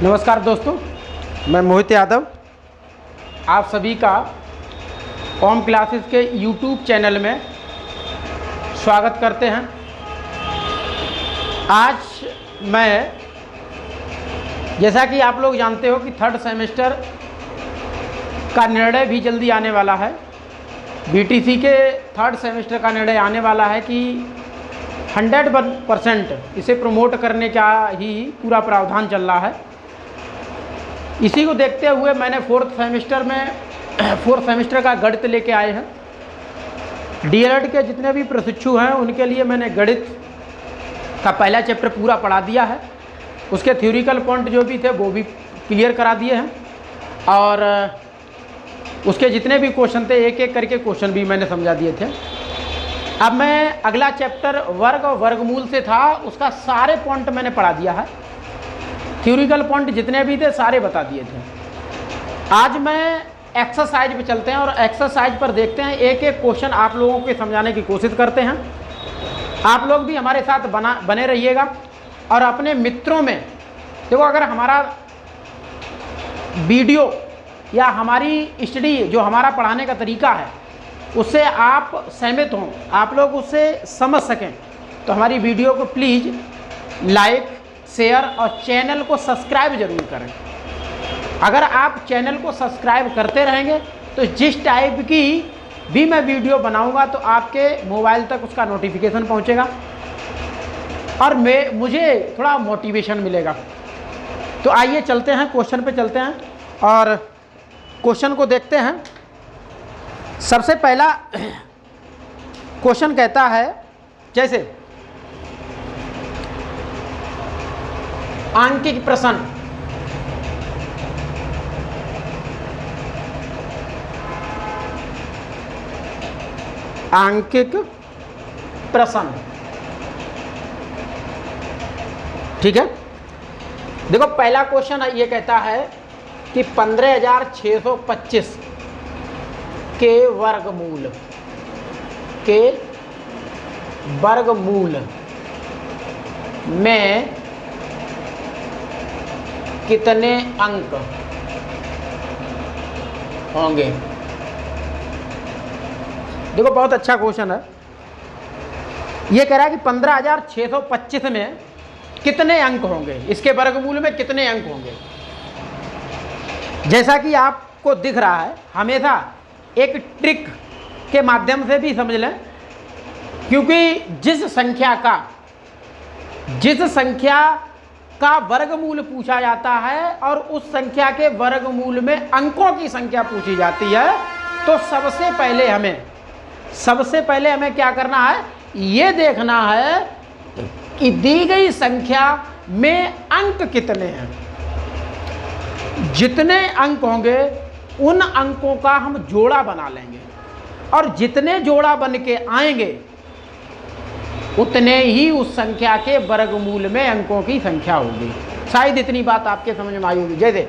नमस्कार दोस्तों, मैं मोहित यादव आप सभी का ओम क्लासेस के यूट्यूब चैनल में स्वागत करते हैं। आज मैं, जैसा कि आप लोग जानते हो कि थर्ड सेमेस्टर का निर्णय भी जल्दी आने वाला है। बीटीसी के थर्ड सेमेस्टर का निर्णय आने वाला है कि 100% इसे प्रमोट करने का ही पूरा प्रावधान चल रहा है। इसी को देखते हुए मैंने फोर्थ सेमेस्टर का गणित लेके आए हैं। डीएलएड के जितने भी प्रशिक्षु हैं उनके लिए मैंने गणित का पहला चैप्टर पूरा पढ़ा दिया है। उसके थ्योरिकल पॉइंट जो भी थे वो भी क्लियर करा दिए हैं और उसके जितने भी क्वेश्चन थे एक एक करके क्वेश्चन भी मैंने समझा दिए थे। अब मैं अगला चैप्टर वर्ग और वर्गमूल से था, उसका सारे पॉइंट मैंने पढ़ा दिया है। थ्योरिकल पॉइंट जितने भी थे सारे बता दिए थे। आज मैं एक्सरसाइज पे चलते हैं और एक्सरसाइज पर देखते हैं, एक एक क्वेश्चन आप लोगों को समझाने की कोशिश करते हैं। आप लोग भी हमारे साथ बने रहिएगा और अपने मित्रों में देखो, अगर हमारा वीडियो या हमारी स्टडी जो हमारा पढ़ाने का तरीका है उससे आप सहमत हों, आप लोग उससे समझ सकें, तो हमारी वीडियो को प्लीज़ लाइक, शेयर और चैनल को सब्सक्राइब जरूर करें। अगर आप चैनल को सब्सक्राइब करते रहेंगे तो जिस टाइप की भी मैं वीडियो बनाऊंगा तो आपके मोबाइल तक उसका नोटिफिकेशन पहुंचेगा और मुझे थोड़ा मोटिवेशन मिलेगा। तो आइए चलते हैं, क्वेश्चन पे चलते हैं और क्वेश्चन को देखते हैं। सबसे पहला क्वेश्चन कहता है, जैसे आंकिक प्रश्न, आंकिक प्रश्न, ठीक है। देखो पहला क्वेश्चन ये कहता है कि 15,625 के वर्गमूल में कितने अंक होंगे। देखो बहुत अच्छा क्वेश्चन है। ये कह रहा है कि 15,625 में कितने अंक होंगे, इसके वर्गमूल में कितने अंक होंगे। जैसा कि आपको दिख रहा है, हमेशा एक ट्रिक के माध्यम से भी समझ लें, क्योंकि जिस संख्या का वर्गमूल पूछा जाता है और उस संख्या के वर्गमूल में अंकों की संख्या पूछी जाती है, तो सबसे पहले हमें क्या करना है, ये देखना है कि दी गई संख्या में अंक कितने हैं। जितने अंक होंगे उन अंकों का हम जोड़ा बना लेंगे और जितने जोड़ा बन के आएंगे उतने ही उस संख्या के वर्गमूल में अंकों की संख्या होगी। शायद इतनी बात आपके समझ में आई होगी। जैसे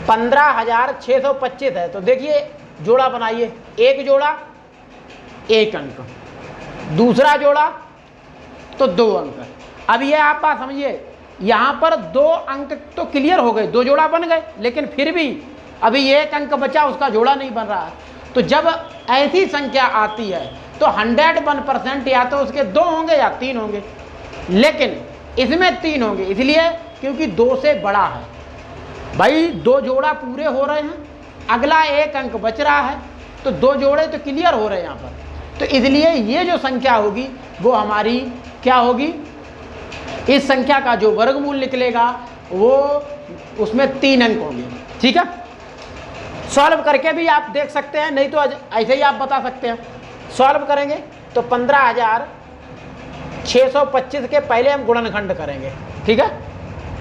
15,625 है तो देखिए जोड़ा बनाइए, एक जोड़ा 1 अंक, दूसरा जोड़ा तो 2 अंक। अब ये आप बात समझिए, यहाँ पर 2 अंक तो क्लियर हो गए, 2 जोड़ा बन गए, लेकिन फिर भी अभी 1 अंक बचा, उसका जोड़ा नहीं बन रहा है। तो जब ऐसी संख्या आती है तो 101% या तो उसके 2 होंगे या 3 होंगे, लेकिन इसमें 3 होंगे, इसलिए क्योंकि 2 से बड़ा है। भाई 2 जोड़ा पूरे हो रहे हैं, अगला 1 अंक बच रहा है, तो 2 जोड़े तो क्लियर हो रहे हैं यहाँ पर। तो इसलिए ये जो संख्या होगी वो हमारी क्या होगी, इस संख्या का जो वर्गमूल निकलेगा वो उसमें 3 अंक होंगे। ठीक है, सॉल्व करके भी आप देख सकते हैं, नहीं तो ऐसे ही आप बता सकते हैं। सॉल्व करेंगे तो 15,625 के पहले हम गुणनखंड करेंगे। ठीक है,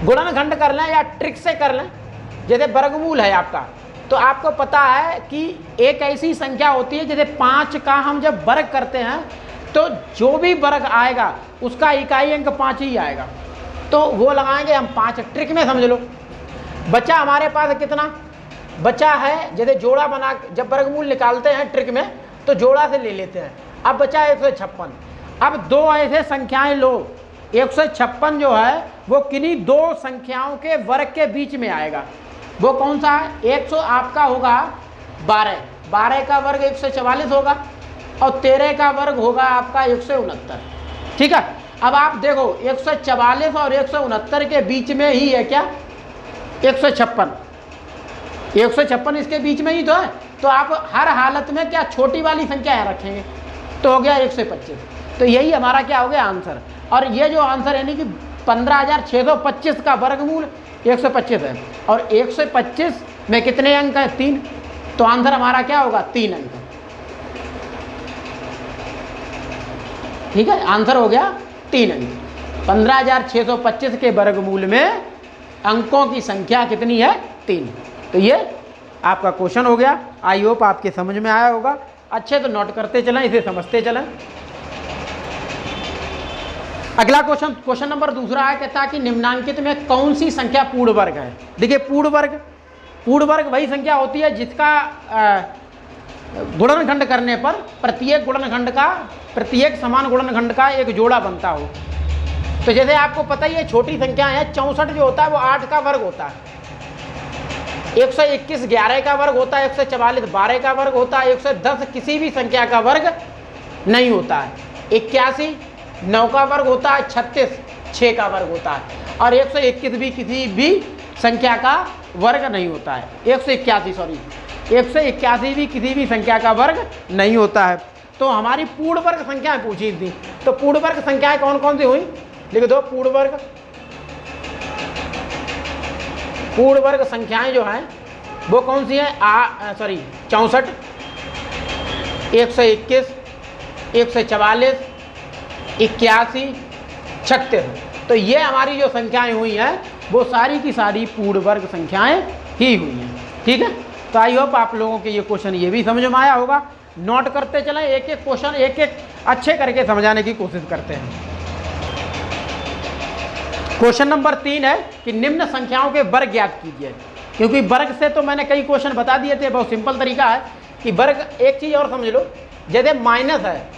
गुणनखंड कर लें या ट्रिक से कर लें। जैसे वर्गमूल है आपका, तो आपको पता है कि एक ऐसी संख्या होती है जैसे 5 का हम जब वर्ग करते हैं तो जो भी वर्ग आएगा उसका इकाई अंक 5 ही आएगा, तो वो लगाएंगे हम 5। ट्रिक में समझ लो, बचा हमारे पास कितना बचा है, जैसे जोड़ा बना, जब वर्गमूल निकालते हैं ट्रिक में तो जोड़ा से ले लेते हैं। अब बचा 156। अब 2 ऐसे संख्याएं लो, 156 जो है वो किन्हीं दो संख्याओं के वर्ग के बीच में आएगा। वो कौन सा है? 100 आपका होगा 12, 12 का वर्ग 144 होगा और 13 का वर्ग होगा आपका 169। ठीक है, अब आप देखो 144 और 169 के बीच में ही है क्या? 156, 156 इसके बीच में ही तो है। तो आप हर हालत में क्या छोटी वाली संख्या है रखेंगे, तो हो गया 125। तो यही हमारा क्या हो गया आंसर। और ये जो आंसर यानी कि 15,625 का वर्गमूल 125 है और 125 में कितने अंक हैं? 3। तो आंसर हमारा क्या होगा? 3 अंक। ठीक है, आंसर हो गया 3 अंक। 15,625 के वर्गमूल में अंकों की संख्या कितनी है? 3। तो ये आपका क्वेश्चन हो गया। आई होप आपके समझ में आया होगा। अच्छे तो नोट करते चलें, इसे समझते चलें। अगला क्वेश्चन नंबर दूसरा है, कहता है कि निम्नांकित में कौन सी संख्या पूर्ण वर्ग है? देखिए पूर्ण वर्ग वही संख्या होती है जिसका गुणनखंड करने पर प्रत्येक समान गुणनखंड का एक जोड़ा बनता हो। तो जैसे आपको पता ही है छोटी संख्या है 64 जो होता है वो 8 का वर्ग होता है, 121 11 का वर्ग होता है, 144 12 का वर्ग होता है, 110 किसी भी संख्या का वर्ग नहीं होता है, 81 9 का वर्ग होता है, 36 6 का वर्ग होता है और 121 भी किसी भी संख्या का वर्ग नहीं होता है। 181 भी किसी भी संख्या का वर्ग नहीं होता है। तो हमारी पूर्ण वर्ग संख्याएं पूछी थी, तो पूर्ण वर्ग संख्याएं कौन कौन सी हुई? लिख दो पूर्ण वर्ग संख्याएं जो हैं वो कौन सी हैं? 64 121 144 81 36। तो ये हमारी जो संख्याएं हुई हैं वो सारी की सारी पूर्ण वर्ग संख्याएं ही हुई हैं। ठीक है, तो आई होप आप लोगों के ये क्वेश्चन ये भी समझ में आया होगा। नोट करते चलें, एक एक क्वेश्चन एक एक अच्छे करके समझाने की कोशिश करते हैं। क्वेश्चन नंबर 3 है कि निम्न संख्याओं के वर्ग ज्ञात कीजिए। क्योंकि वर्ग से तो मैंने कई क्वेश्चन बता दिए थे, बहुत सिंपल तरीका है कि वर्ग। एक चीज़ और समझ लो, जैसे माइनस है,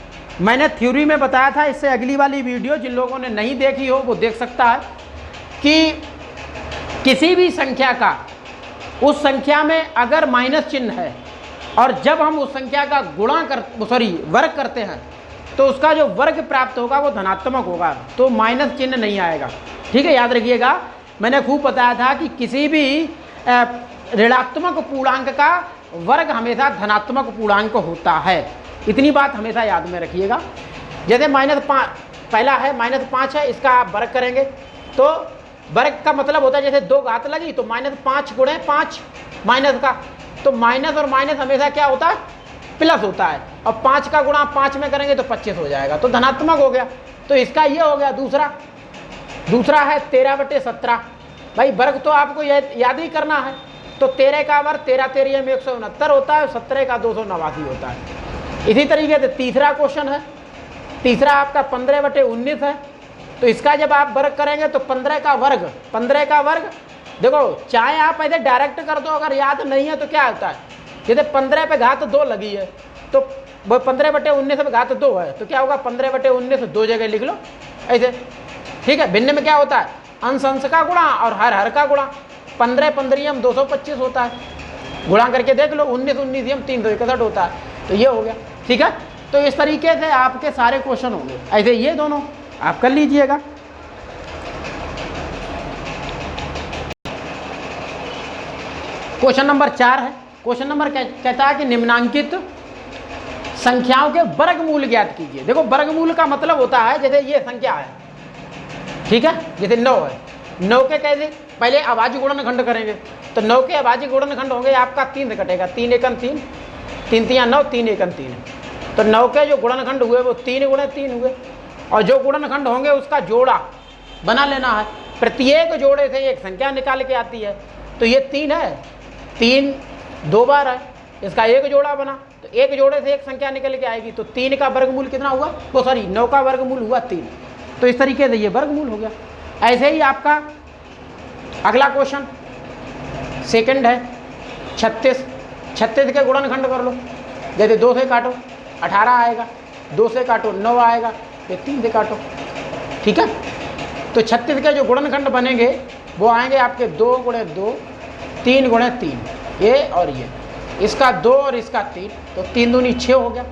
मैंने थ्योरी में बताया था, इससे अगली वाली वीडियो जिन लोगों ने नहीं देखी हो वो देख सकता है कि किसी भी संख्या का उस संख्या में अगर माइनस चिन्ह है और जब हम उस संख्या का वर्ग करते हैं तो उसका जो वर्ग प्राप्त होगा वो धनात्मक होगा, तो माइनस चिन्ह नहीं आएगा। ठीक है, याद रखिएगा, मैंने खूब बताया था कि किसी भी ऋणात्मक पूर्णांक का वर्ग हमेशा धनात्मक पूर्णांक होता है। इतनी बात हमेशा याद में रखिएगा। जैसे -5 पहला है, -5 है, इसका आप वर्ग करेंगे तो वर्ग का मतलब होता है जैसे 2 घात लगी तो -5 गुणे 5 माइनस का, तो माइनस और माइनस हमेशा क्या होता है? प्लस होता है। और 5 का गुणा 5 में करेंगे तो 25 हो जाएगा, तो धनात्मक हो गया। तो इसका ये हो गया। दूसरा है 13/17। भाई वर्ग तो आपको याद ही करना है, तो 13 का वर्ग 13 13 में 169 होता है, 17 का 289 होता है। इसी तरीके से तीसरा क्वेश्चन है, तीसरा आपका 15/19 है। तो इसका जब आप वर्ग करेंगे तो 15 का वर्ग देखो, चाहे आप ऐसे डायरेक्ट कर दो, अगर याद नहीं है तो क्या होता है, जैसे 15 पे घात 2 लगी है तो 15/19 पे घात 2 है, तो क्या होगा? 15/19 2 जगह लिख लो ऐसे। ठीक है, भिन्न में क्या होता है? अंश का गुणा और हर का गुणा। 15 15 225 होता है, गुणा करके देख लो। 19 19 361 होता है, तो ये हो गया। ठीक है, तो इस तरीके से आपके सारे क्वेश्चन होंगे। ऐसे ये दोनों आप कर लीजिएगा। क्वेश्चन नंबर 4 है। क्वेश्चन नंबर कहता है कि निम्नांकित संख्याओं के वर्गमूल ज्ञात कीजिए। देखो वर्गमूल का मतलब होता है जैसे ये संख्या है, ठीक है, जैसे 9 है, 9 के कैसे पहले अभाज्य गुणनखंड करेंगे, तो 9 के अभाज्य गुणनखंड होंगे आपका 3 से कटेगा, 3 एकम 3, 3 3 9, 3 एकम 3। तो 9 के जो गुणनखंड हुए वो 3 गुणे 3 हुए, और जो गुणनखंड होंगे उसका जोड़ा बना लेना है। प्रत्येक जोड़े से एक संख्या निकाल के आती है, तो ये 3 है, 3 2 बार है, इसका एक जोड़ा बना, तो एक जोड़े से एक संख्या निकल के आएगी, तो 3 का वर्गमूल कितना हुआ? 9 का वर्गमूल हुआ 3। तो इस तरीके से ये वर्गमूल हो गया। ऐसे ही आपका अगला क्वेश्चन सेकंड है 36। 36 के गुणनखंड कर लो, जैसे 2 से काटो 18 आएगा, 2 से काटो 9 आएगा, फिर 3 से काटो। ठीक है, तो 36 के जो गुणनखंड बनेंगे वो आएंगे आपके 2 गुणे 2, 3 गुणे 3, ये और ये, इसका 2 और इसका 3, तो 3 दूनी 6 हो गया।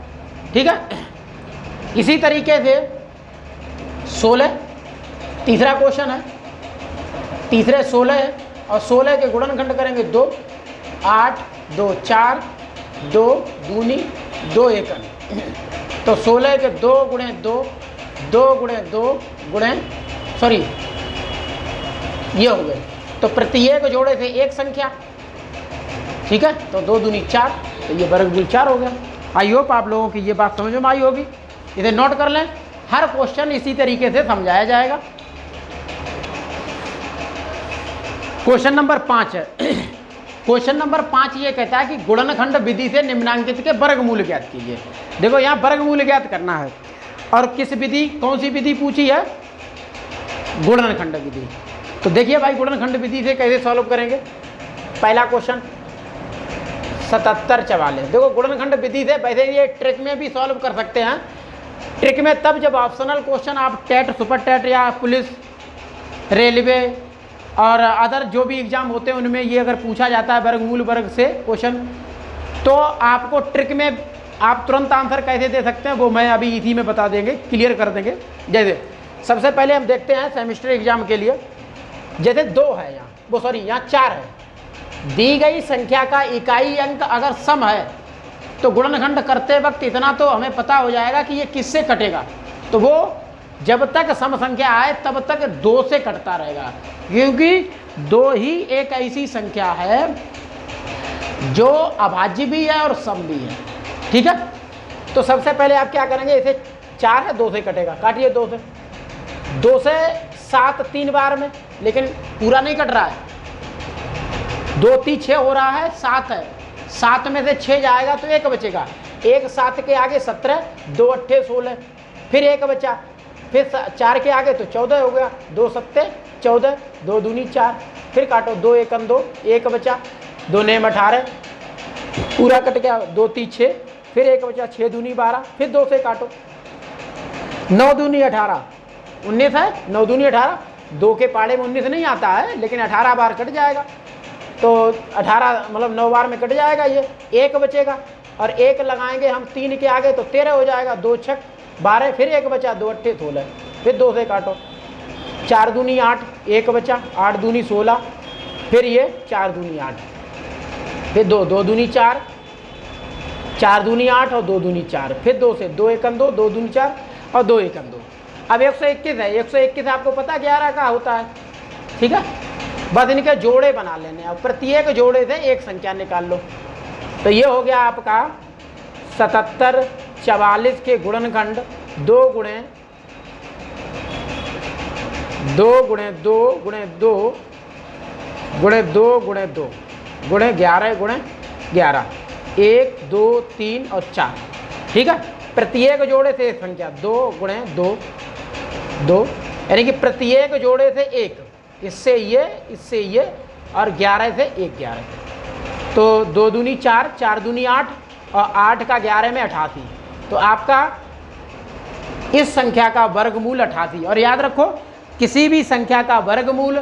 ठीक है, इसी तरीके से 16 तीसरा क्वेश्चन है, तीसरे 16 है और 16 के गुणनखंड करेंगे 2, 8, 2 4, 2 दूनी 2 एकन, तो 16 के 2 गुणे 2, 2 गुणे 2 गुणे सॉरी ये हो गए, तो प्रत्येक जोड़े से एक संख्या। ठीक है, तो 2 दूनी 4, तो ये वर्गमूल 4 हो गया। आई होप आप लोगों की ये बात समझ में आई होगी। इसे नोट कर लें, हर क्वेश्चन इसी तरीके से समझाया जाएगा। क्वेश्चन नंबर 5 है। क्वेश्चन नंबर 5 ये कहता है कि गुणनखंड विधि से निम्नांकित के वर्गमूल ज्ञात कीजिए। देखो यहाँ वर्गमूल ज्ञात करना है, और किस विधि, कौन सी विधि पूछी है? गुणनखंड विधि। तो देखिए भाई, गुणनखंड विधि से कैसे सॉल्व करेंगे। पहला क्वेश्चन 77 44। देखो गुणनखंड विधि से वैसे ये ट्रिक में भी सॉल्व कर सकते हैं। ट्रिक में तब जब ऑप्शनल क्वेश्चन आप टेट, सुपर टेट या पुलिस, रेलवे और अदर जो भी एग्जाम होते हैं उनमें ये अगर पूछा जाता है वर्गमूल वर्ग से क्वेश्चन, तो आपको ट्रिक में आप तुरंत आंसर कैसे दे सकते हैं वो मैं अभी इसी में बता देंगे, क्लियर कर देंगे। जैसे सबसे पहले हम देखते हैं सेमेस्टर एग्जाम के लिए, जैसे 2 है यहाँ, वो सॉरी यहाँ 4 है, दी गई संख्या का इकाई अंक अगर सम है तो गुणनखंड करते वक्त इतना तो हमें पता हो जाएगा कि ये किससे कटेगा, तो वो जब तक सम संख्या आए तब तक 2 से कटता रहेगा, क्योंकि 2 ही एक ऐसी संख्या है जो अभाज्य भी है और सम भी है। ठीक है, तो सबसे पहले आप क्या करेंगे, इसे 4 है 2 से कटेगा, काटिए 2 से, 2 से 7 3 बार में, लेकिन पूरा नहीं कट रहा है, 2 3 6 हो रहा है, 7 है, 7 में से 6 जाएगा तो 1 बचेगा, 1 7 के आगे 17, 2 8 16, फिर 1 बचा, फिर 4 के आगे तो 14 हो गया, 2 7 14, 2 दूनी 4, फिर काटो, 2 1 2, 1 बचा, 2 9 18, पूरा कट गया, 2 3 6, फिर 1 बचा, 6 दूनी 12, फिर 2 से काटो, 9 दूनी 18, 19 है, 9 दूनी 18, 2 के पाड़े में 19 नहीं आता है, लेकिन 18 बार कट जाएगा, तो 18 मतलब 9 बार में कट जाएगा, ये 1 बचेगा, और 1 लगाएंगे हम 3 के आगे तो 13 हो जाएगा, 2 6 12, फिर 1 बचा, 2 8 16, फिर 2 से काटो, 4 दूनी 8, 1 बचा, 8 दूनी 16, फिर ये 4 दूनी 8, फिर 2 दूनी 4, 4 दूनी 8 और 2 दूनी 4, फिर 2 से 2 1 2, 2 दूनी 4 और 2 1 2। अब 121 है, 121 आपको पता 11 का होता है। ठीक है, बस इनके जोड़े बना लेने हैं, प्रत्येक जोड़े से एक संख्या निकाल लो, तो ये हो गया आपका 77 44 के गुणनखंड 2 गुणे 2 गुणे 2 गुणे 2 गुणे 2 गुणे 2 गुणे 11 गुणे 11, 1 2 3 और 4। ठीक है, प्रत्येक जोड़े से एक संख्या 2 गुणे 2 2, यानी कि प्रत्येक जोड़े से एक, इससे ये और 11 से 1 11, तो 2 दूनी 4, 4 दूनी 8 और 8 का 11 में 88, तो आपका इस संख्या का वर्गमूल 88। और याद रखो, किसी भी संख्या का वर्गमूल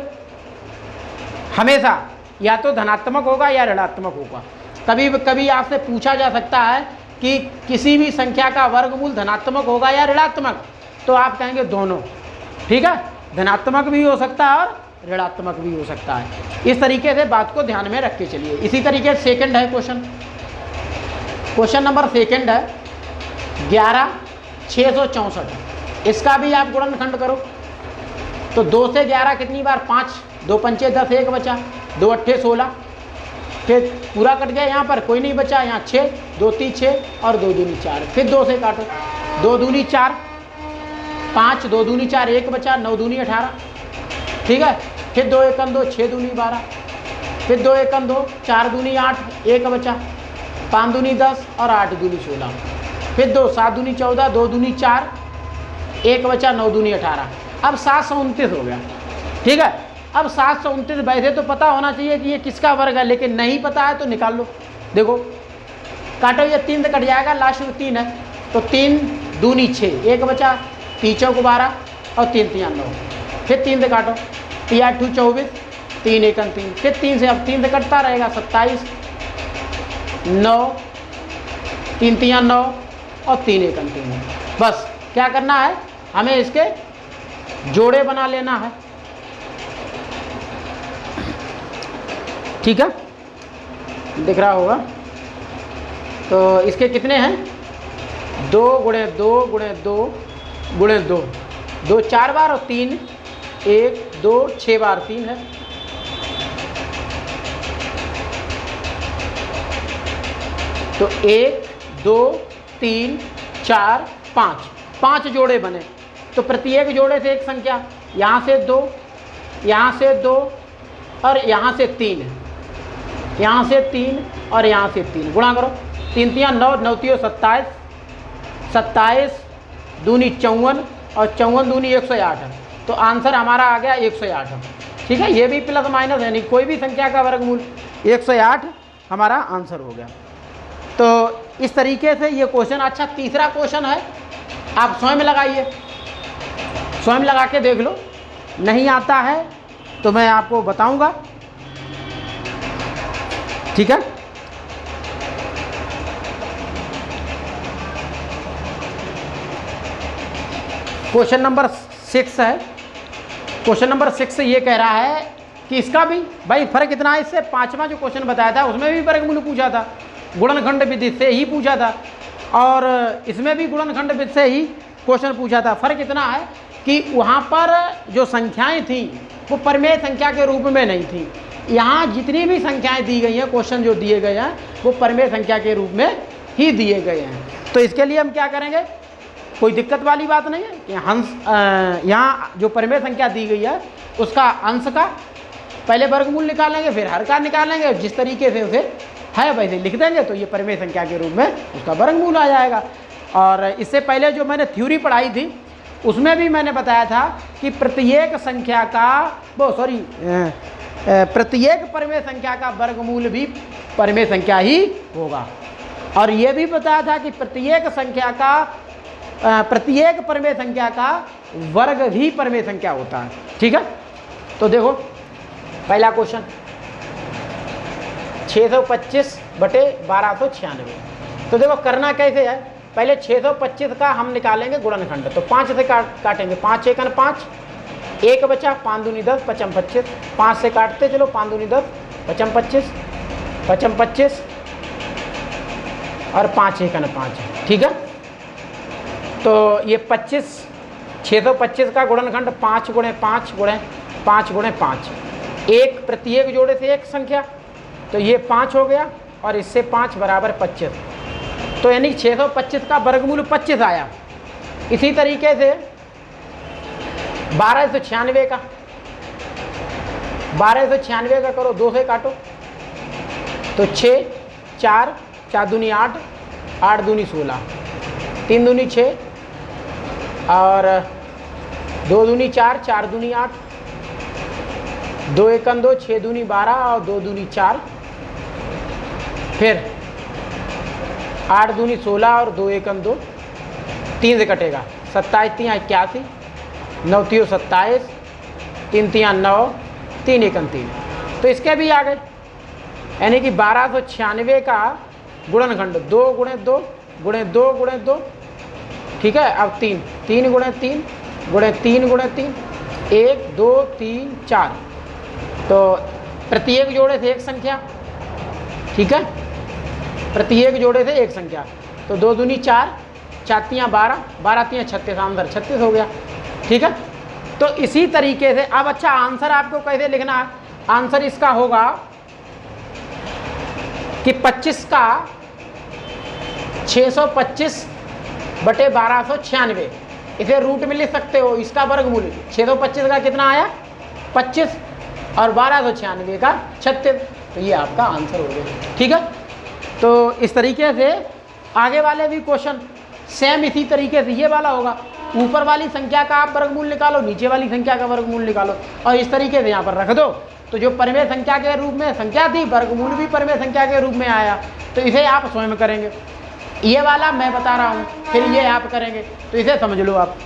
हमेशा या तो धनात्मक होगा या ऋणात्मक होगा। कभी कभी आपसे पूछा जा सकता है कि किसी भी संख्या का वर्गमूल धनात्मक होगा या ऋणात्मक, तो आप कहेंगे दोनों। ठीक है, धनात्मक भी हो सकता है और ऋणात्मक भी हो सकता है। इस तरीके से बात को ध्यान में रख के चलिए। इसी तरीके से सेकंड है क्वेश्चन नंबर सेकंड है 11 664। इसका भी आप गुणनखंड करो, तो 2 से 11 कितनी बार, 5, 2 पंचे 10, 1 बचा, 2 8 16, फिर पूरा कट गया, यहाँ पर कोई नहीं बचा, यहाँ 6, 2 3 6 और 2 दूनी 4, फिर 2 से काटो, 2 दूनी 4, 5, 2 दूनी 4, 1 बचा, 9 दूनी 18। ठीक है, फिर 2 1 2, 6 दूनी 12, फिर 2 1 2, 4 दूनी 8, 1 बचा, 5 दूनी 10 और 8 दूनी 16, फिर 2 7 दूनी 14, 2 दूनी 4, 1 बचा, 9 दूनी 18। अब 729 हो गया। ठीक है, अब 729 वैसे तो पता होना चाहिए कि ये किसका वर्ग है, लेकिन नहीं पता है तो निकाल लो। देखो काटो, ये 3 से कट जाएगा, लास्ट में 3 है, तो 3 दूनी 6, 1 बचा, 3 चौक 12 और 3 3 9, फिर 3 से काटो, 3 8 2 24, 3 1 3, फिर 3 से, अब 3 से कटता रहेगा 27, 9, 3 3 9 और 3 1 3। बस क्या करना है, हमें इसके जोड़े बना लेना है। ठीक है, दिख रहा होगा। तो इसके कितने हैं, 2 गुणे 2 गुणे 2 गुणे 2, 2 4 बार और 3 1 2 6 बार 3 है। तो 1 2 3 4 5, 5 जोड़े बने। तो प्रत्येक जोड़े से एक संख्या, यहाँ से 2, यहाँ से 2 और यहाँ से 3, यहाँ से 3 और यहाँ से 3, गुणा करो। 3 3 9, 9 3 27, 27 दूनी 54 और 54 दूनी 108 है। तो आंसर हमारा आ गया 108 है। ठीक है, ये भी प्लस माइनस है, नहीं कोई भी संख्या का वर्गमूल 108 हमारा आंसर हो गया। तो इस तरीके से ये क्वेश्चन। अच्छा, तीसरा क्वेश्चन है, आप स्वयं लगाइए, स्वयं लगा के देख लो, नहीं आता है तो मैं आपको बताऊंगा। ठीक है, क्वेश्चन नंबर 6 है। क्वेश्चन नंबर 6 ये कह रहा है कि इसका भी भाई फर्क इतना है, इससे 5वां जो क्वेश्चन बताया था उसमें भी वर्गमूल पूछा था, गुणनखंड विधि से ही पूछा था, और इसमें भी गुणनखंड विधि से ही क्वेश्चन पूछा था। फर्क इतना है कि वहाँ पर जो संख्याएं थी वो परिमेय संख्या के रूप में नहीं थी। यहाँ जितनी भी संख्याएं दी गई हैं, क्वेश्चन जो दिए गए हैं वो परिमेय संख्या के रूप में ही दिए गए हैं। तो इसके लिए हम क्या करेंगे, कोई दिक्कत वाली बात नहीं है कि हंस यहाँ जो परिमेय संख्या दी गई है उसका अंश का पहले वर्गमूल निकालेंगे, फिर हर का निकालेंगे, जिस तरीके से उसे है वैसे लिख देंगे तो ये परिमेय संख्या के रूप में उसका वर्गमूल आ जाएगा। और इससे पहले जो मैंने थ्योरी पढ़ाई थी उसमें भी मैंने बताया था कि प्रत्येक संख्या का प्रत्येक परिमेय संख्या का वर्गमूल भी परिमेय संख्या ही होगा। और ये भी बताया था कि प्रत्येक परिमेय संख्या का वर्ग भी परिमेय संख्या होता है। ठीक है, तो देखो पहला क्वेश्चन 625 बटे 1296। तो देखो करना कैसे है, पहले 625 का हम निकालेंगे गुणनखंड। तो 5 से काटेंगे, 5 1 5, 1 बचा, 5 दूनी 10, 55 25, 5 से काटते चलो, 5 दूनी 10, 55 25, 55 25 और 5 1 5। ठीक है, तो ये 25 625 का गुणनखंड 5 गुणे 5 गुणे 5 गुणे 5, एक प्रत्येक जोड़े से एक संख्या, तो ये 5 हो गया और इससे 5 बराबर 25। तो यानी 625 का वर्गमूल 25 आया। इसी तरीके से 1296 का, 1296 का करो, 2 से काटो तो 6 4 4 दूनी 8, 8 दूनी 16, 3 दूनी 6 और 2 दूनी 4, 4 दूनी 8, 2 1 2, 6 दूनी 12 और 2 दूनी 4, फिर 8 दूनी 16 और 2 1 2, 3 से कटेगा, 27 3 81, 9 3 27, 3 3 9, 3 1 3। तो इसके भी आ गए, यानी कि 1296 का गुणनखंड 2 गुणे 2 गुणे 2 गुणे 2। ठीक है, अब 3 3 गुणे 3 गुणे 3 गुणे 3, 1 2 3 4। तो प्रत्येक जोड़े से एक संख्या। ठीक है, प्रत्येक जोड़े से एक संख्या, तो 2 दूनी 4, 4 3 12, 12 3 36, आंसर 36 हो गया। ठीक है, तो इसी तरीके से अब अच्छा आंसर आपको कैसे लिखना है, आंसर इसका होगा कि 25 का 625 बटे 1296, इसे रूट में लिख सकते हो, इसका वर्गमूल 625 का कितना आया 25 और 1296 का 36, तो ये आपका आंसर हो गया। ठीक है, तो इस तरीके से आगे वाले भी क्वेश्चन सेम इसी तरीके से ये वाला होगा, ऊपर वाली संख्या का आप वर्गमूल निकालो, नीचे वाली संख्या का वर्गमूल निकालो और इस तरीके से यहाँ पर रख दो। तो जो परिमेय संख्या के रूप में संख्या थी, वर्गमूल भी परिमेय संख्या के रूप में आया, तो इसे आप स्वयं करेंगे। ये वाला मैं बता रहा हूँ, फिर ये आप करेंगे, तो इसे समझ लो आप।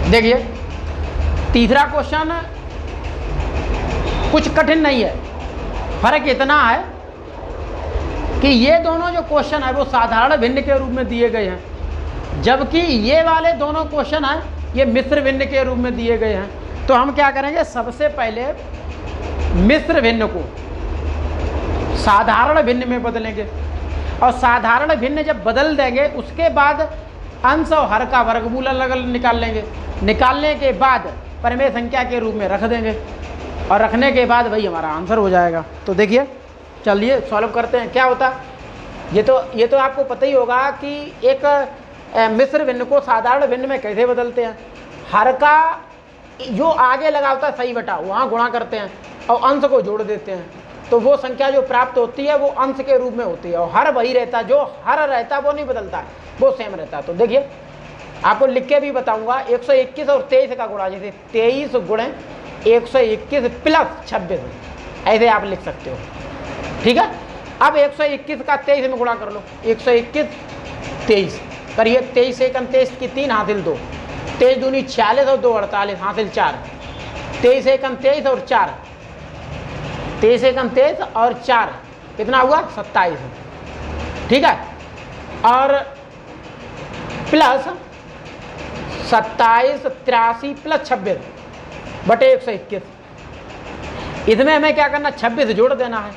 देखिए तीसरा क्वेश्चन कुछ कठिन नहीं है, फर्क इतना है कि ये दोनों जो क्वेश्चन है वो साधारण भिन्न के रूप में दिए गए हैं, जबकि ये वाले दोनों क्वेश्चन हैं ये मिश्र भिन्न के रूप में दिए गए हैं। तो हम क्या करेंगे, सबसे पहले मिश्र भिन्न को साधारण भिन्न में बदलेंगे, और साधारण भिन्न जब बदल देंगे उसके बाद अंश और हर का वर्गमूल अलग अलग निकाल लेंगे। निकालने के बाद परिमेय संख्या के रूप में रख देंगे, और रखने के बाद भाई हमारा आंसर हो जाएगा। तो देखिए चलिए सॉल्व करते हैं। क्या होता है, ये तो आपको पता ही होगा कि एक मिश्र भिन्न को साधारण भिन्न में कैसे बदलते हैं। हर का जो आगे लगा होता है सही बटा वहाँ गुणा करते हैं और अंश को जोड़ देते हैं, तो वो संख्या जो प्राप्त होती है वो अंश के रूप में होती है, और हर वही रहता है, जो हर रहता है वो नहीं बदलता है, वो सेम रहता है। तो देखिए आपको लिख के भी बताऊंगा, 121 और 23 का गुणा, जैसे 23 गुणे 121 प्लस 26, ऐसे आप लिख सकते हो, ठीक है। अब 121 का 23 में गुणा कर लो, 121 23 करिए, 23 एक 23 की 3 हासिल 2, 23 दूनी 46 और 2 48 हासिल 4, 23 एक 23 और 4, 23 एक 23 और 4 कितना हुआ 27, ठीक है। और प्लस 27 83 प्लस 26 बटे 121, इसमें हमें क्या करना, 26 जोड़ देना है,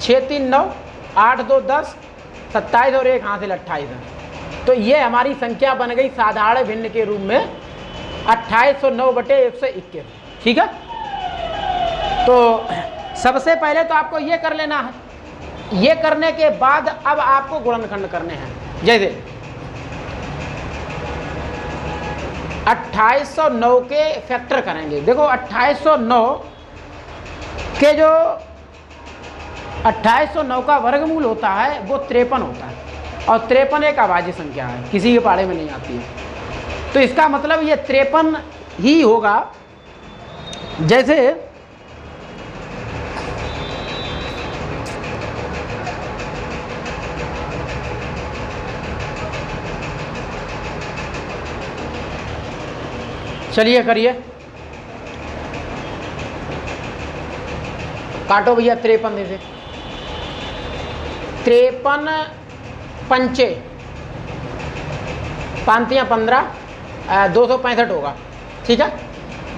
6 3 9 8 2 10 27 और 1 हासिल 28 है। तो ये हमारी संख्या बन गई साधारण भिन्न के रूप में 2809 बटे 121, ठीक है। तो सबसे पहले तो आपको ये कर लेना है, ये करने के बाद अब आपको गुणनखंड करने हैं। जैसे 2809 के फैक्टर करेंगे। देखो 2809 के जो 2809 का वर्गमूल होता है वो 53 होता है, और 53 एक अभाज्य संख्या है, किसी के पाड़े में नहीं आती है। तो इसका मतलब ये 53 ही होगा। जैसे चलिए करिए, काटो भैया 53 में से 53 पंचे 5 15 265 होगा, ठीक है।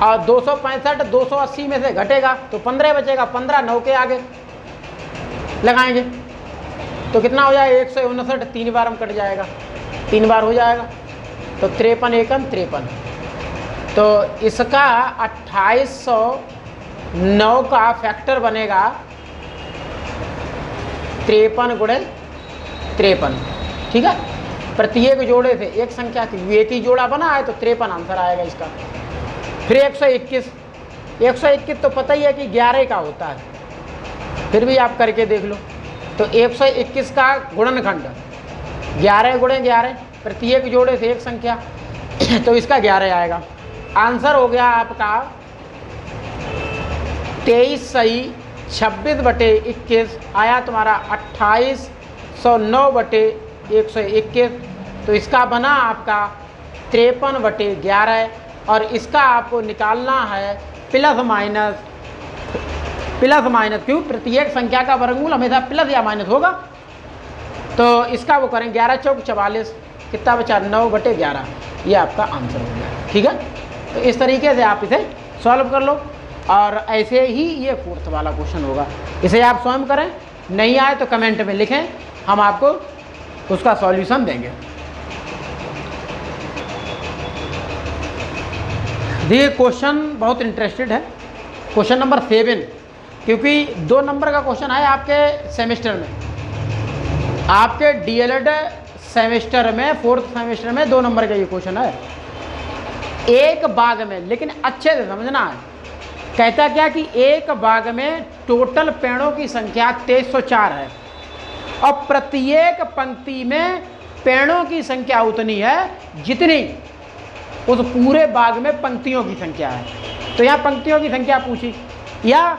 और 265 280 में से घटेगा तो 15 बचेगा, 15 9 के आगे लगाएंगे तो कितना हो जाएगा 159, 3 बार हम कट जाएगा, 3 बार हो जाएगा, तो 53 एकम 53। तो इसका 2809 का फैक्टर बनेगा 53 गुणे 53, ठीक है। प्रत्येक जोड़े से एक संख्या की एक ही जोड़ा बना है तो 53 आंसर आएगा इसका। फिर 121 तो पता ही है कि 11 का होता है, फिर भी आप करके देख लो। तो 121 का गुणनखंड 11 गुणे 11, प्रत्येक जोड़े से एक संख्या तो इसका 11 आएगा। आंसर हो गया आपका 23 सही 26 बटे 21 आया तुम्हारा 2809 बटे 121। तो इसका बना आपका 53 बटे 11, और इसका आपको निकालना है प्लस माइनस, क्यों, प्रत्येक संख्या का वर्गमूल हमेशा प्लस या माइनस होगा। तो इसका वो करें 11 चौक 44, कितना बचा 9 बटे 11, ये आपका आंसर हो गया, ठीक है। तो इस तरीके से आप इसे सॉल्व कर लो, और ऐसे ही ये 4th वाला क्वेश्चन होगा। इसे आप स्वयं करें, नहीं आए तो कमेंट में लिखें, हम आपको उसका सॉल्यूशन देंगे। ये क्वेश्चन बहुत इंटरेस्टेड है, क्वेश्चन नंबर 7, क्योंकि 2 नंबर का क्वेश्चन है आपके सेमेस्टर में, आपके डीएलएड सेमेस्टर में 4th सेमेस्टर में 2 नंबर का ये क्वेश्चन है, एक बाग में, लेकिन अच्छे से समझना है। कहता क्या कि एक बाग में टोटल पेड़ों की संख्या 2304 है, और प्रत्येक पंक्ति में पेड़ों की संख्या उतनी है जितनी उस पूरे बाग में पंक्तियों की संख्या है। तो यहाँ पंक्तियों की संख्या पूछी, या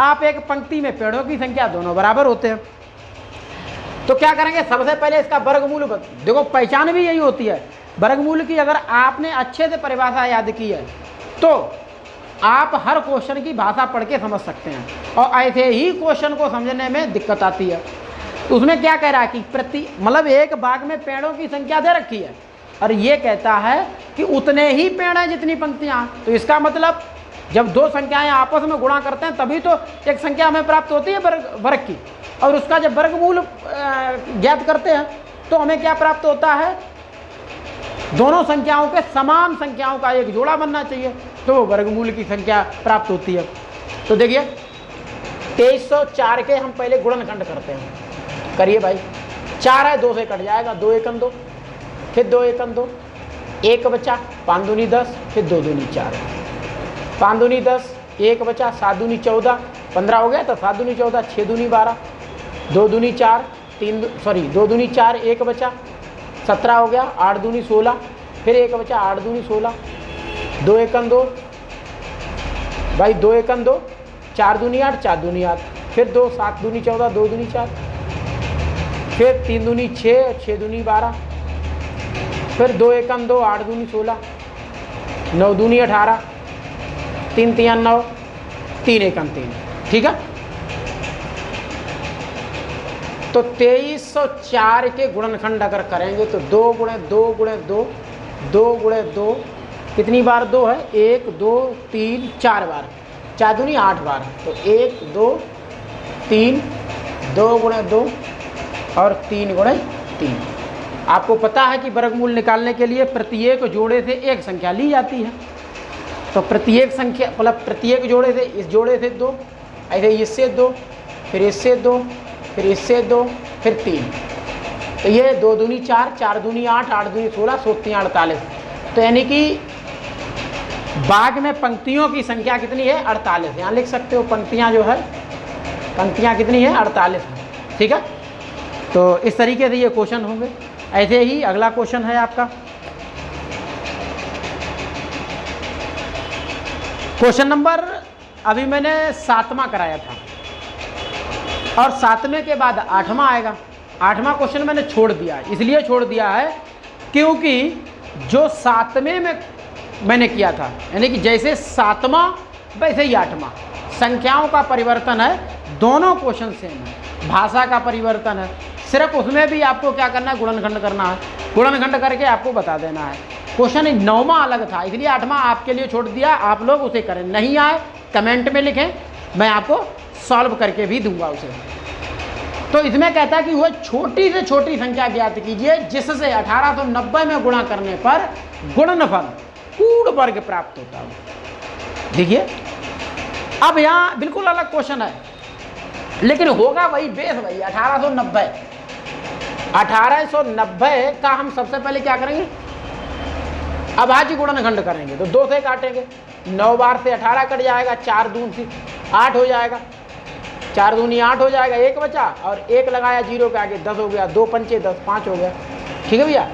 आप एक पंक्ति में पेड़ों की संख्या दोनों बराबर होते हैं। तो क्या करेंगे, सबसे पहले इसका वर्गमूल, देखो पहचान भी यही होती है, वर्गमूल की अगर आपने अच्छे से परिभाषा याद की है तो आप हर क्वेश्चन की भाषा पढ़ के समझ सकते हैं, और ऐसे ही क्वेश्चन को समझने में दिक्कत आती है। तो उसमें क्या कह रहा है कि मतलब एक बाग में पेड़ों की संख्या दे रखी है और ये कहता है कि उतने ही पेड़ हैं जितनी पंक्तियाँ। तो इसका मतलब जब दो संख्याएं आपस में गुणा करते हैं तभी तो एक संख्या हमें प्राप्त होती है वर्ग की, और उसका जब वर्गमूल ज्ञात करते हैं तो हमें क्या प्राप्त होता है, दोनों संख्याओं के समान संख्याओं का एक जोड़ा बनना चाहिए, तो वो वर्गमूल की संख्या प्राप्त होती है। तो देखिए 2304 के हम पहले गुणनखंड करते हैं, करिए भाई। 4 है, 2 से कट जाएगा, 2 एकम 2, फिर 2 एकम 2, 1 बचा, 5 दूनी 10, फिर 2 दूनी 4, 5 दूनी 10, 1 बचा, 7 दूनी 14, 15 हो गया, तो 7 दूनी 14, 6 दूनी 12, 2 दूनी 4, 2 दूनी 4, 1 बचा, 17 हो गया, 8 दूनी 16, फिर 1 बचा, 8 दूनी 16, 2 एकम 2 भाई, 2 एकम 2, 4 दूनी 8, 4 दूनी 8, फिर 2, 7 दूनी 14, 2 दूनी 4, फिर 3 दूनी 6, 6 दूनी 12, फिर 2 एकम 2, 8 दूनी 16, 9 दूनी 18, 3 तिया 9, 3 एकम 3, ठीक है। तो 2304 के गुणनखंड अगर करेंगे तो 2 गुणे 2 गुणे 2, 2 गुणे 2, कितनी बार 2 है, 1 2 3 4 बार, 4 दूनी 8 बार, तो 1 2 3, 2 गुणे 2 और 3 गुणे 3। आपको पता है कि वर्गमूल निकालने के लिए प्रत्येक जोड़े से एक संख्या ली जाती है, तो प्रत्येक संख्या मतलब प्रत्येक जोड़े से, इस जोड़े से 2, ऐसे इससे 2, फिर इससे 2, फिर इससे 2, फिर 3, तो ये 2 दूनी 4, 4 दूनी 8, 8 दूनी 16, 16 48। तो यानी कि बाग में पंक्तियों की संख्या कितनी है, 48। यहाँ लिख सकते हो पंक्तियाँ जो है, पंक्तियाँ कितनी है, 48 है, ठीक है। तो इस तरीके से ये क्वेश्चन होंगे। ऐसे ही अगला क्वेश्चन है आपका क्वेश्चन नंबर, अभी मैंने 7वां कराया था और 7वें के बाद 8वां आएगा। 8वां क्वेश्चन मैंने छोड़ दिया है, इसलिए छोड़ दिया है क्योंकि जो 7वें में मैंने किया था, यानी कि जैसे 7वां वैसे ही 8वां, संख्याओं का परिवर्तन है, दोनों क्वेश्चन सेम है, भाषा का परिवर्तन है, सिर्फ उसमें भी आपको क्या करना है, गुणनखंड करना है, गुणनखंड करके आपको बता देना है। क्वेश्चन 9वां अलग था, इसलिए 8वां आपके लिए छोड़ दिया, आप लोग उसे करें, नहीं आए कमेंट में लिखें, मैं आपको सॉल्व करके भी दूंगा उसे। तो इसमें कहता है कि वह छोटी से छोटी संख्या ज्ञात कीजिए जिससे 1890 में गुणा करने पर गुणनफल पूर्ण वर्ग प्राप्त होता है। देखिए अब यहाँ बिल्कुल अलग क्वेश्चन है, लेकिन होगा वही बेस वही 1890। 1890 का हम सबसे पहले क्या करेंगे, अभाज्य गुणनखंड करेंगे, तो 2 से काटेंगे, 9 बार से 18 कट जाएगा, 4 दून से 8 हो जाएगा, 4 दूनी 8 हो जाएगा, 1 बचा और 1 लगाया 0 के आगे, 10 हो गया, 2 पंचे 10, 5 हो गया, ठीक है भैया।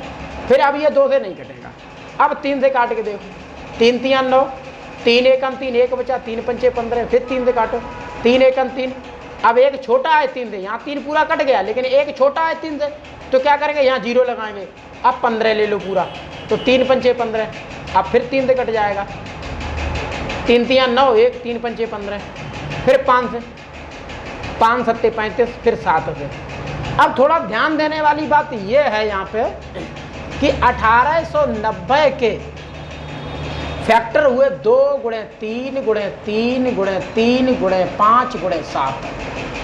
फिर अब ये 2 से नहीं कटेगा, अब 3 से काट के देखो, 3 तिया 9, 3 एकम 3, 1 बचा, 3 पंचे 15, फिर 3 से काटो, 3 एकम 3, अब एक छोटा है 3 से, यहाँ 3 पूरा कट गया, लेकिन एक छोटा है 3 से, तो क्या करेंगे, यहाँ 0 लगाएंगे, अब 15 ले लो पूरा, तो 3 पंचे 15, अब फिर 3 से कट जाएगा, 3 तिया 9, 1 3 पंचे 15, फिर 5 से, 5 सत्ते 35, फिर 7 से। अब थोड़ा ध्यान देने वाली बात ये है यहाँ पे कि 1890 के फैक्टर हुए 2 गुणे 3 गुणे 3 गुणे 3 गुणे 5 गुणे 7।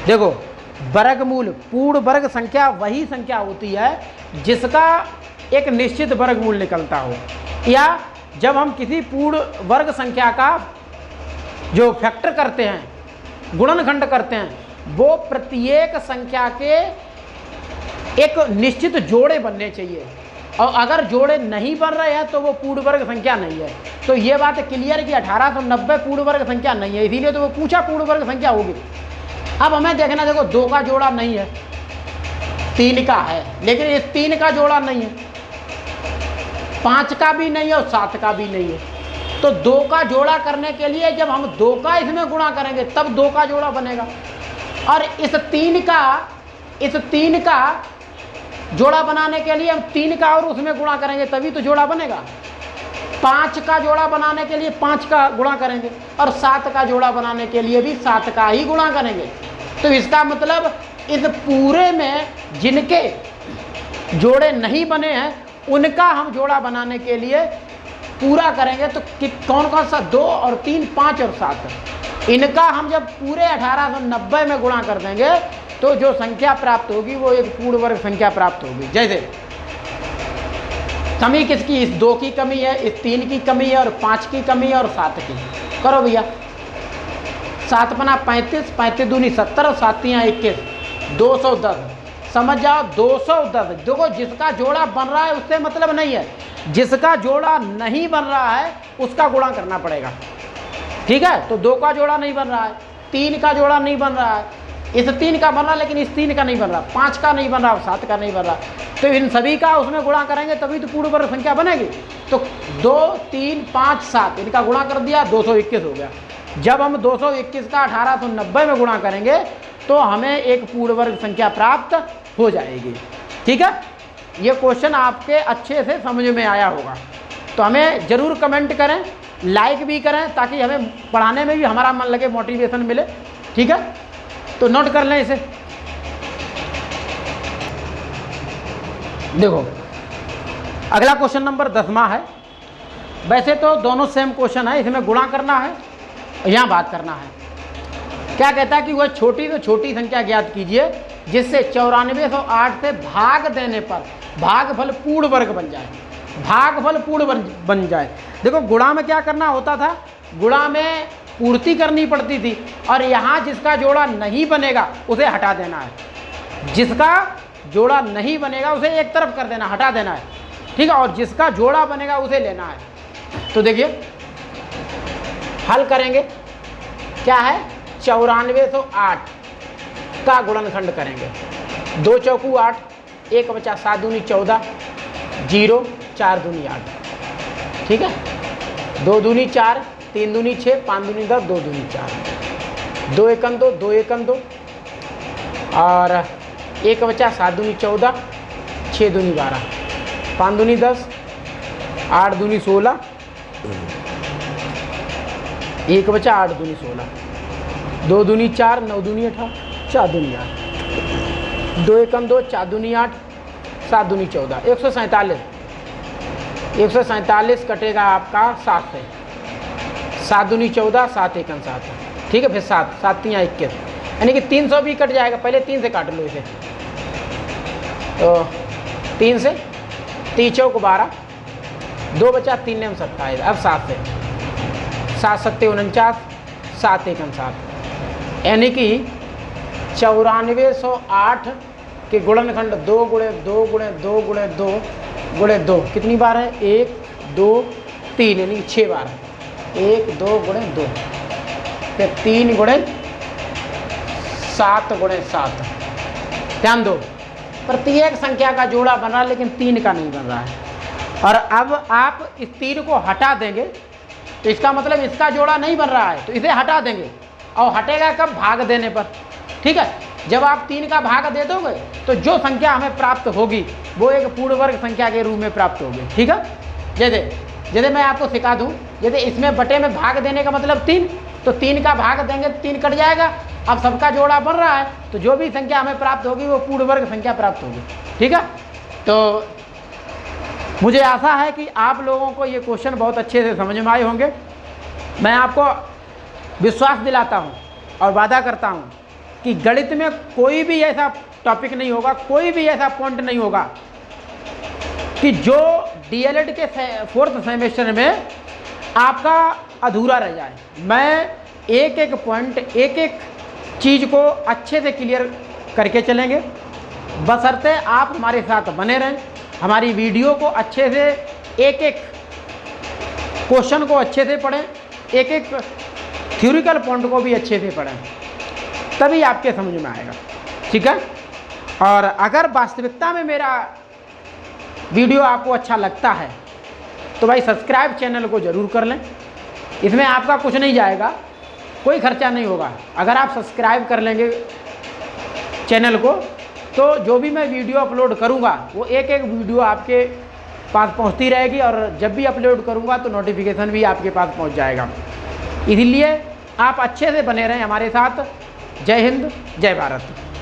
देखो वर्गमूल पूर्ण वर्ग संख्या वही संख्या होती है जिसका एक निश्चित वर्गमूल निकलता हो, या जब हम किसी पूर्ण वर्ग संख्या का जो फैक्टर करते हैं, गुणनखंड करते हैं, वो प्रत्येक संख्या के एक निश्चित जोड़े बनने चाहिए, और अगर जोड़े नहीं बन रहे हैं तो वो पूर्ण वर्ग संख्या नहीं है। तो ये बात क्लियर कि 1890 पूर्ण वर्ग संख्या नहीं है, इसीलिए तो वो पूछा पूर्ण वर्ग संख्या होगी। अब हमें देखना, देखो 2 का जोड़ा नहीं है, 3 का है, लेकिन इस 3 का जोड़ा नहीं है, 5 का भी नहीं है और 7 का भी नहीं है। तो 2 का जोड़ा करने के लिए जब हम 2 का इसमें गुणा करेंगे तब 2 का जोड़ा बनेगा, और इस 3 का जोड़ा बनाने के लिए हम 3 का और उसमें गुणा करेंगे तभी तो जोड़ा बनेगा। 5 का जोड़ा बनाने के लिए 5 का गुणा करेंगे और 7 का जोड़ा बनाने के लिए भी 7 का ही गुणा करेंगे। तो इसका मतलब इस पूरे में जिनके जोड़े नहीं बने हैं उनका हम जोड़ा बनाने के लिए पूरा करेंगे। तो कौन कौन सा? 2 और 3, 5 और 7। इनका हम जब पूरे 1890 में गुणा कर देंगे तो जो संख्या प्राप्त होगी वो एक पूर्ण वर्ग संख्या प्राप्त होगी। जैसे कमी किसकी? इस 2 की कमी है, इस 3 की कमी है और 5 की कमी है और 7 की। करो भैया, 7 पना 35, 35 दूनी 70 और 7 तियां 21, 210। समझ जाओ 210। देखो जिसका जोड़ा बन रहा है उससे मतलब नहीं है, जिसका जोड़ा नहीं बन रहा है उसका गुणा करना पड़ेगा। ठीक है, तो 2 का जोड़ा नहीं बन रहा है, 3 का जोड़ा नहीं बन रहा है, इस 3 का बन रहा है लेकिन इस 3 का नहीं बन रहा, 5 का नहीं बन रहा, 7 का नहीं बन रहा। तो इन सभी का उसमें गुणा करेंगे तभी तो पूर्ण वर्ग संख्या बनेगी। तो 2, 3, 5, 7 इनका गुणा कर दिया, 221 हो गया। जब हम 221 का 1890 में गुणा करेंगे तो हमें एक पूर्ण वर्ग संख्या प्राप्त हो जाएगी। ठीक है, ये क्वेश्चन आपके अच्छे से समझ में आया होगा। तो हमें ज़रूर कमेंट करें, लाइक भी करें ताकि हमें पढ़ाने में भी हमारा मन लगे, मोटिवेशन मिले। ठीक है, तो नोट कर लें इसे। देखो अगला क्वेश्चन नंबर 10वां है। वैसे तो दोनों सेम क्वेश्चन है, इसमें गुणा करना है, यहाँ बात करना है। क्या कहता है कि वह छोटी से छोटी संख्या ज्ञात कीजिए जिससे 9408 से भाग देने पर भागफल पूर्ण वर्ग बन जाए। भागफल पूर्ण वर्ग बन जाए। देखो गुणा में क्या करना होता था? गुणा में पूर्ति करनी पड़ती थी और यहाँ जिसका जोड़ा नहीं बनेगा उसे हटा देना है। जिसका जोड़ा नहीं बनेगा उसे एक तरफ कर देना, हटा देना है। ठीक है, और जिसका जोड़ा बनेगा उसे लेना है। तो देखिए हल करेंगे, क्या है? 9408 का गुणनखंड करेंगे। 2 चौकू 8, 1 बचा 7 दूनी 14, 0 4 दूनी 8। ठीक है, 2 दूनी 4, 3 दूनी 6, 5 दूनी 10, 2 दूनी 4, 2 एकम 2, 2 एकम 2 और 1 बचा 7 दूनी 14, 6 दूनी 12, 5 दूनी 10, 8 दूनी 16, 1 बचा 8 दूनी 16, 2 दूनी 4, 9 दूनी 18, 4 दूनी 8, 2 एकम 2, 4 दूनी 8, 7 दूनी 14, 147। 147 कटेगा आपका 7 से, 7 दूनी 14, 7 एकम 7। ठीक है, फिर 7, 7 तियां 21, यानी कि 300 भी कट जाएगा। पहले 3 से काट लो इसे, तो 3 से 3 चौक 12, 2 बचा 3 नेम 27। अब 7 से, 7 सत्ते 49, 7 एकम 7, यानी कि 9408 के गुणनखंड 2 गुणे 2 गुणे 2 गुणे 2 गुणे 2 कितनी बार है? 1 2 3, यानी 6 बार है। 1 2 गुणे 2, फिर 3 गुणे 7 गुणे 7। ध्यान दो, प्रत्येक संख्या का जोड़ा बन रहा है लेकिन 3 का नहीं बन रहा है। और अब आप इस 3 को हटा देंगे तो इसका मतलब इसका जोड़ा नहीं बन रहा है, तो इसे हटा देंगे। और हटेगा कब? भाग देने पर। ठीक है, जब आप 3 का भाग दे दोगे तो जो संख्या हमें प्राप्त होगी वो एक पूर्ण वर्ग संख्या के रूप में प्राप्त होगी। ठीक है, जैसे मैं आपको सिखा दूं, जैसे इसमें बटे में भाग देने का मतलब 3, तो 3 का भाग देंगे 3 कट जाएगा। अब सबका जोड़ा बन रहा है तो जो भी संख्या हमें प्राप्त होगी वो पूर्ण वर्ग संख्या प्राप्त होगी। ठीक है, तो मुझे आशा है कि आप लोगों को ये क्वेश्चन बहुत अच्छे से समझ में आए होंगे। मैं आपको विश्वास दिलाता हूँ और वादा करता हूँ कि गणित में कोई भी ऐसा टॉपिक नहीं होगा, कोई भी ऐसा पॉइंट नहीं होगा कि जो डीएलएड के 4th सेमेस्टर में आपका अधूरा रह जाए। मैं एक एक पॉइंट, एक एक चीज़ को अच्छे से क्लियर करके चलेंगे, बशर्ते आप हमारे साथ बने रहें। हमारी वीडियो को अच्छे से, एक एक क्वेश्चन को अच्छे से पढ़ें, एक एक थ्योरिकल पॉइंट को भी अच्छे से पढ़ें, तभी आपके समझ में आएगा। ठीक है, और अगर वास्तविकता में मेरा वीडियो आपको अच्छा लगता है तो भाई सब्सक्राइब चैनल को ज़रूर कर लें। इसमें आपका कुछ नहीं जाएगा, कोई खर्चा नहीं होगा। अगर आप सब्सक्राइब कर लेंगे चैनल को तो जो भी मैं वीडियो अपलोड करूँगा वो एक एक वीडियो आपके पास पहुँचती रहेगी, और जब भी अपलोड करूँगा तो नोटिफिकेशन भी आपके पास पहुँच जाएगा। इसलिए आप अच्छे से बने रहें हमारे साथ। जय हिंद, जय भारत।